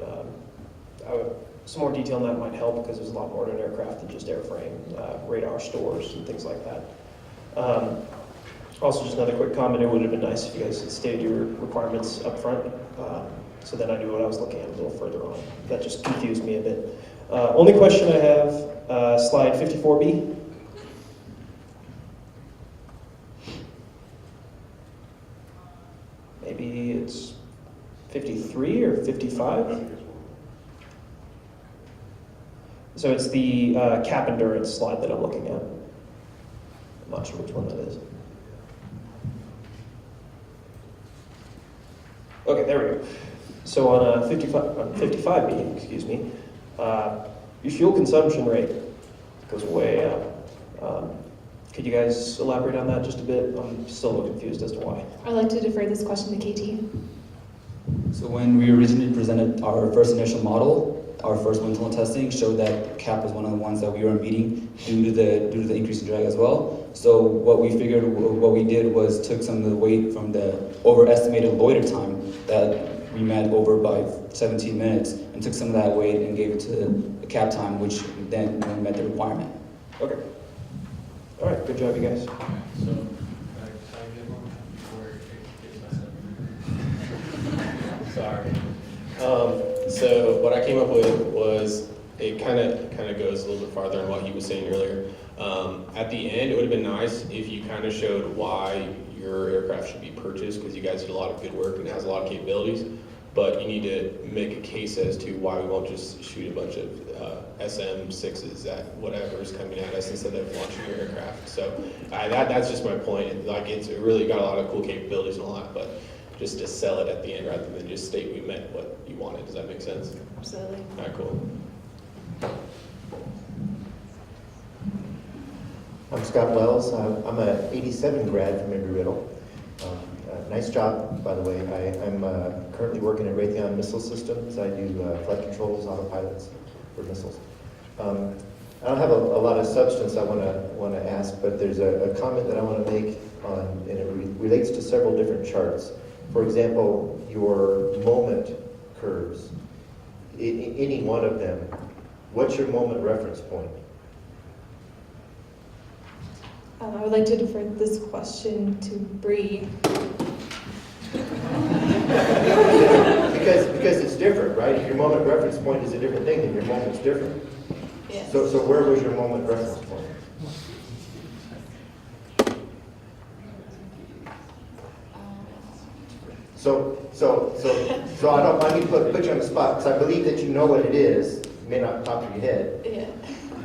[SPEAKER 14] some more detail on that might help because there's a lot more to an aircraft than just airframe, radar stores, and things like that. Also, just another quick comment, it would have been nice if you guys had stated your requirements up front, so then I knew what I was looking at a little further on. That just confused me a bit. Only question I have, slide 54B. Maybe it's 53 or 55? So it's the cap endurance slide that I'm looking at. I'm not sure which one that is. Okay, there we go. So on 55B, excuse me, your fuel consumption rate goes way up. Could you guys elaborate on that just a bit? I'm still a little confused as to why.
[SPEAKER 1] I'd like to defer this question to KT.
[SPEAKER 7] So when we originally presented our first initial model, our first wind tunnel testing showed that cap was one of the ones that we were meeting due to the increase in drag as well. So what we did was took some of the weight from the overestimated loiter time that we met over by 17 minutes and took some of that weight and gave it to the cap time, which then met the requirement.
[SPEAKER 14] Okay. All right, good job, you guys.
[SPEAKER 15] So, sorry. So what I came up with was it kind of goes a little bit farther on what he was saying earlier. At the end, it would have been nice if you kind of showed why your aircraft should be purchased, because you guys did a lot of good work and it has a lot of capabilities. But you need to make a case as to why we won't just shoot a bunch of SM-6s at whatever is coming at us instead of launching your aircraft. So that's just my point. Like it really got a lot of cool capabilities and all that, but just to sell it at the end rather than just state we meant what you wanted. Does that make sense?
[SPEAKER 1] Absolutely.
[SPEAKER 15] All right, cool.
[SPEAKER 16] I'm Scott Wells. I'm a '87 grad from Embry-Riddle. Nice job, by the way. I'm currently working at Raytheon Missile Systems. I do flight controls, autopilots for missiles. I don't have a lot of substance I want to ask, but there's a comment that I want to make on, and it relates to several different charts. For example, your moment curves, any one of them, what's your moment reference point?
[SPEAKER 1] I would like to defer this question to Bree.
[SPEAKER 16] Because it's different, right? Your moment reference point is a different thing, and your moment's different.
[SPEAKER 1] Yes.
[SPEAKER 16] So where was your moment reference point? So I don't want to put you on the spot, because I believe that you know what it is. You may not top of your head.
[SPEAKER 1] Yeah.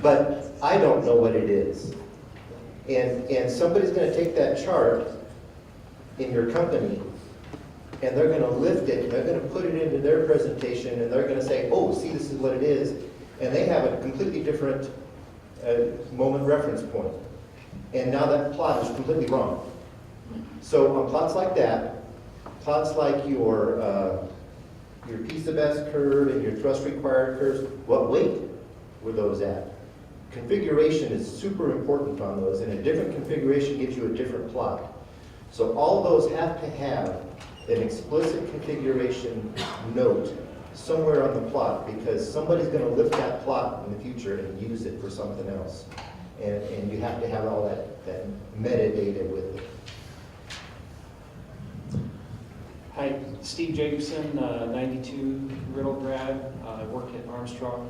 [SPEAKER 16] But I don't know what it is. And somebody's going to take that chart in your company, and they're going to lift it, and they're going to put it into their presentation, and they're going to say, oh, see, this is what it is. And they have a completely different moment reference point. And now that plot is completely wrong. So on plots like that, plots like your piece of S curve and your thrust required curves, what weight were those at? Configuration is super important on those, and a different configuration gives you a different plot. So all those have to have an explicit configuration note somewhere on the plot, because somebody's going to lift that plot in the future and use it for something else. And you have to have all that metadata with it.
[SPEAKER 17] Hi, Steve Jacobson, 92 Riddle grad. I work at Armstrong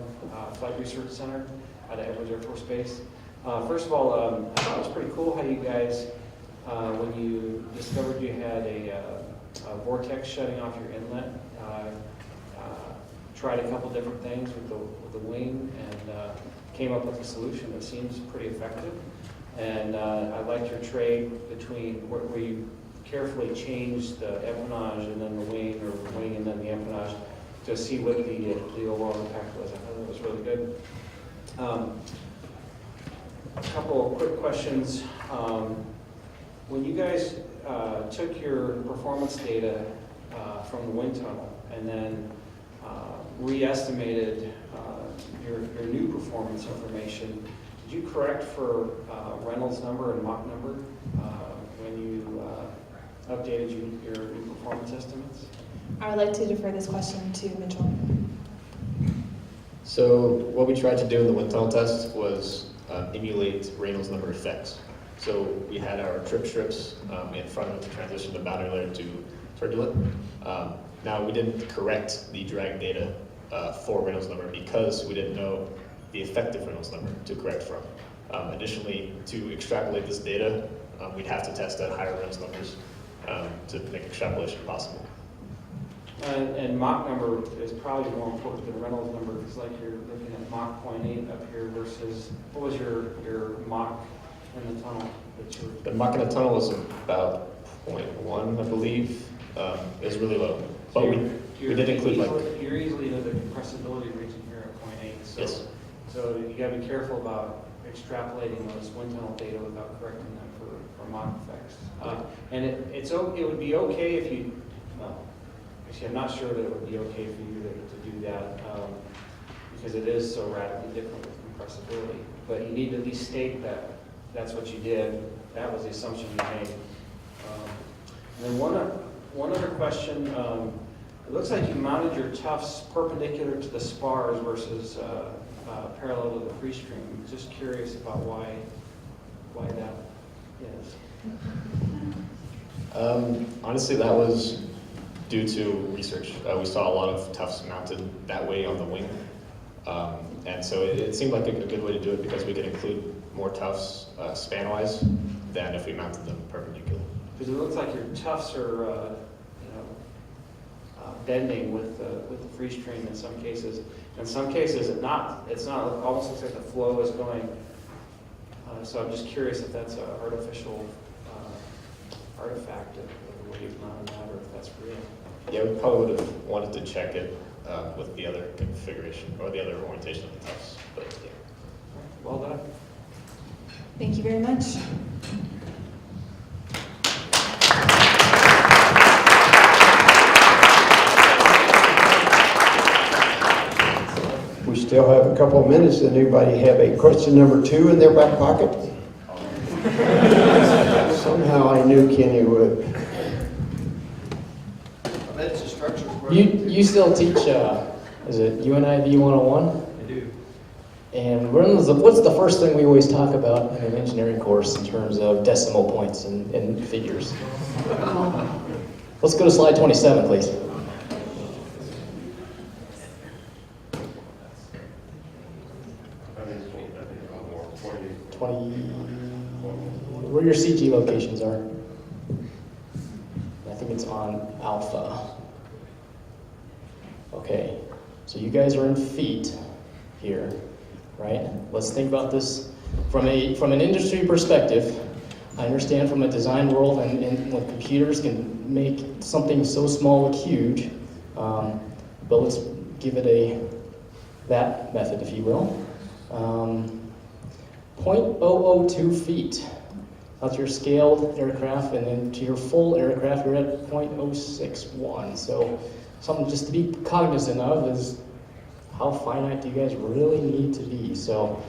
[SPEAKER 17] Flight Research Center out of Edwards Air Force Base. First of all, I thought it was pretty cool how you guys, when you discovered you had a vortex shutting off your inlet, tried a couple different things with the wing and came up with a solution that seems pretty effective. And I liked your trade between where you carefully changed the empennage and then the wing, or the wing and then the empennage, to see what the overall impact was. I thought that was really good. A couple of quick questions. When you guys took your performance data from the wind tunnel and then re-estimated your new performance information, did you correct for Reynolds number and Mach number when you updated your new performance estimates?
[SPEAKER 1] I would like to defer this question to Mitchell.
[SPEAKER 5] So what we tried to do in the wind tunnel test was emulate Reynolds number effects. So we had our trip strips in front of the transition, the boundary layer to turbulent. Now we didn't correct the drag data for Reynolds number because we didn't know the effective Reynolds number to correct from. Additionally, to extrapolate this data, we'd have to test at higher Reynolds numbers to make extrapolation possible.
[SPEAKER 17] And Mach number is probably more important than Reynolds number, because like you're looking at Mach 0.8 up here versus, what was your Mach in the tunnel that you were?
[SPEAKER 5] The Mach in the tunnel was about 0.1, I believe. It was really low. But we did include
[SPEAKER 17] You're easily in the compressibility region here at 0.8. So,
[SPEAKER 5] yes.
[SPEAKER 17] So you gotta be careful about extrapolating those wind tunnel data without correcting them for Mach effects. And it would be okay if you, well, actually I'm not sure that it would be okay for you to do that because it is so radically different with compressibility. But you need to at least state that that's what you did. That was the assumption you made. And then one other question. It looks like you mounted your tufts perpendicular to the spars versus parallel to the free stream. Just curious about why that is.
[SPEAKER 5] Honestly, that was due to research. We saw a lot of tufts mounted that way on the wing. And so it seemed like a good way to do it because we could include more tufts span-wise than if we mounted them perpendicular.
[SPEAKER 17] Because it looks like your tufts are bending with the free stream in some cases. In some cases, it's not. It almost looks like the flow is going. So I'm just curious if that's an artificial artifact of the way you've mounted that, or if that's real.
[SPEAKER 5] Yeah, we probably would have wanted to check it with the other configuration or the other orientation of the tufts. But yeah.
[SPEAKER 17] Well done.
[SPEAKER 1] Thank you very much.
[SPEAKER 18] We still have a couple of minutes. Does anybody have a question number 2 in their back pocket? Somehow I knew Kenny would.
[SPEAKER 19] I bet it's a structure.
[SPEAKER 11] you still teach, is it UNIV 101?
[SPEAKER 8] I do.
[SPEAKER 11] And what's the first thing we always talk about in an engineering course in terms of decimal points and figures? Let's go to slide 27, please. Where your CG locations are. I think it's on alpha. Okay, so you guys are in feet here, right? Let's think about this from an industry perspective. I understand from a design world and when computers can make something so small look huge, but let's give it that method, if you will. 0.002 feet. That's your scaled aircraft, and then to your full aircraft, you're at 0.061. So something just to be cognizant of is how finite do you guys really need to be? So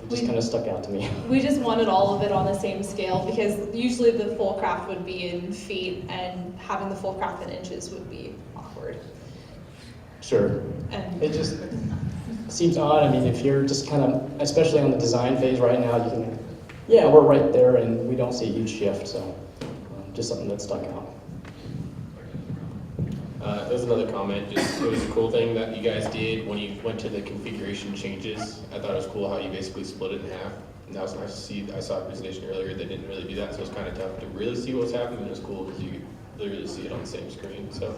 [SPEAKER 11] it just kind of stuck out to me.
[SPEAKER 1] We just wanted all of it on the same scale because usually the full craft would be in feet and having the full craft in inches would be awkward.
[SPEAKER 11] Sure.
[SPEAKER 1] And
[SPEAKER 11] it just seems odd. I mean, if you're just kind of, especially on the design phase right now, you can, yeah, we're right there and we don't see a huge shift. So just something that stuck out.
[SPEAKER 15] There's another comment. Just it was a cool thing that you guys did when you went to the configuration changes. I thought it was cool how you basically split it in half. And that was nice to see. I saw a presentation earlier that didn't really do that, so it was kind of tough to really see what was happening. It was cool because you could literally see it on the same screen. So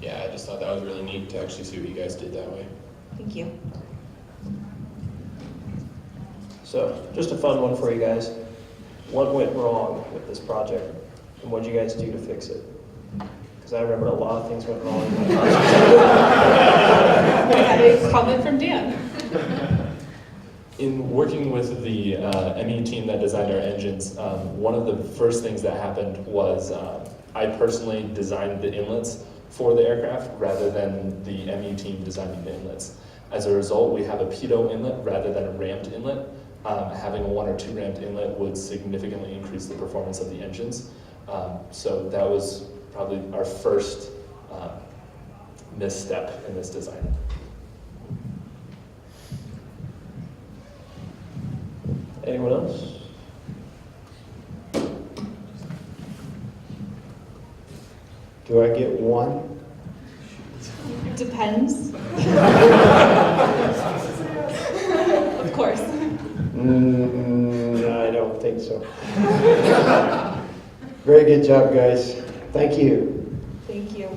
[SPEAKER 15] yeah, I just thought that was really neat to actually see what you guys did that way.
[SPEAKER 1] Thank you.
[SPEAKER 14] So, just a fun one for you guys. What went wrong with this project, and what did you guys do to fix it? Because I remember a lot of things went wrong in my project.
[SPEAKER 1] We had a comment from Dan.
[SPEAKER 3] In working with the ME team that designed our engines, one of the first things that happened was I personally designed the inlets for the aircraft rather than the ME team designing the inlets. As a result, we have a pitot inlet rather than a ramped inlet. Having a 1 or 2 ramped inlet would significantly increase the performance of the engines. So that was probably our first misstep in this design.
[SPEAKER 14] Anyone else?
[SPEAKER 18] Do I get one?
[SPEAKER 1] Depends. Of course.
[SPEAKER 18] I don't think so. Very good job, guys. Thank you.
[SPEAKER 1] Thank you.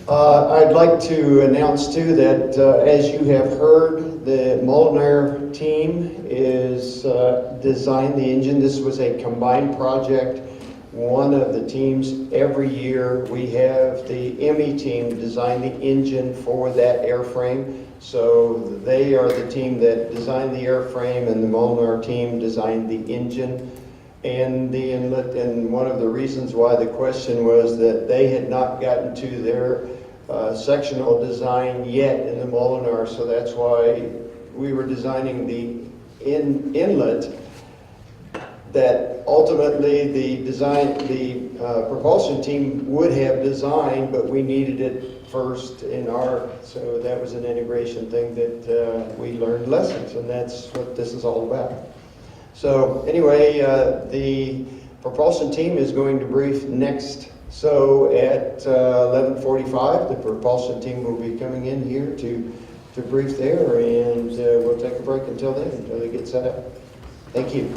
[SPEAKER 18] I'd like to announce too that as you have heard, the Molnar team is designed the engine. This was a combined project. One of the teams every year we have the ME team design the engine for that airframe. So they are the team that designed the airframe, and the Molnar team designed the engine and the inlet. And one of the reasons why the question was that they had not gotten to their sectional design yet in the Molnar, so that's why we were designing the inlet that ultimately the propulsion team would have designed, but we needed it first so that was an integration thing that we learned lessons, and that's what this is all about. So anyway, the propulsion team is going to brief next. So at 11:45, the propulsion team will be coming in here to brief there, and we'll take a break until then, until they get set up. Thank you.